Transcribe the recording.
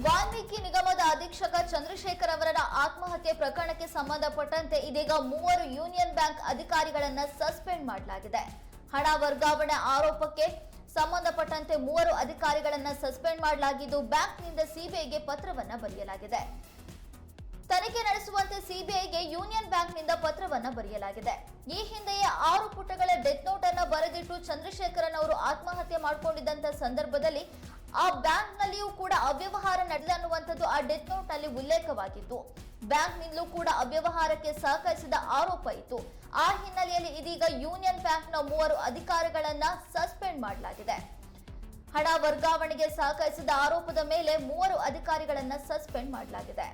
ವಾಲ್ಮೀಕಿ ನಿಗಮದ ಅಧೀಕ್ಷಕ ಚಂದ್ರಶೇಖರ್ ಅವರ ಆತ್ಮಹತ್ಯೆ ಪ್ರಕರಣಕ್ಕೆ ಸಂಬಂಧಪಟ್ಟಂತೆ ಇದೀಗ 3 ಯೂನಿಯನ್ ಬ್ಯಾಂಕ್ ಅಧಿಕಾರಿಗಳನ್ನು ಸಸ್ಪೆಂಡ್ ಮಾಡಲಾಗಿದೆ. ಹಣ ವರ್ಗಾವಣೆ ಆರೋಪಕ್ಕೆ ಸಂಬಂಧಪಟ್ಟಂತೆ 3 ಅಧಿಕಾರಿಗಳನ್ನು ಸಸ್ಪೆಂಡ್ ಮಾಡಲಾಗಿದ್ದು ಬ್ಯಾಂಕ್ನಿಂದ ಸಿಬಿಐಗೆ ಪತ್ರವನ್ನು ಬರೆಯಲಾಗಿದೆ. ತನಿಖೆ ನಡೆಸುವಂತೆ ಸಿಬಿಐಗೆ ಯೂನಿಯನ್ ಬ್ಯಾಂಕ್ನಿಂದ ಪತ್ರವನ್ನು ಬರೆಯಲಾಗಿದೆ. ಈ ಹಿಂದೆಯೇ 6 ಪುಟಗಳ ಡೆತ್ ನೋಟ್ ಅನ್ನು ಬರೆದಿಟ್ಟು ಚಂದ್ರಶೇಖರನ್ ಅವರು ಆತ್ಮಹತ್ಯೆ ಮಾಡಿಕೊಂಡಿದ್ದಂತ ಸಂದರ್ಭದಲ್ಲಿ ಆ ಬ್ಯಾಂಕ್ನಲ್ಲಿಯೂ ಕೂಡ ಅವ್ಯವಹಾರ ನಡೆದಿದೆ ಅನ್ನುವಂಥದ್ದು ಆ ಡೆತ್ ನೋಟ್ ನಲ್ಲಿ ಉಲ್ಲೇಖವಾಗಿತ್ತು. ಬ್ಯಾಂಕ್ನಿಂದಲೂ ಕೂಡ ಅವ್ಯವಹಾರಕ್ಕೆ ಸಹಕರಿಸಿದ ಆರೋಪ ಇತ್ತು. ಆ ಹಿನ್ನೆಲೆಯಲ್ಲಿ ಇದೀಗ ಯೂನಿಯನ್ ಬ್ಯಾಂಕ್ನ 3 ಅಧಿಕಾರಿಗಳನ್ನ ಸಸ್ಪೆಂಡ್ ಮಾಡಲಾಗಿದೆ. ಹಣ ವರ್ಗಾವಣೆಗೆ ಸಹಕರಿಸಿದ ಆರೋಪದ ಮೇಲೆ 3 ಅಧಿಕಾರಿಗಳನ್ನ ಸಸ್ಪೆಂಡ್ ಮಾಡಲಾಗಿದೆ.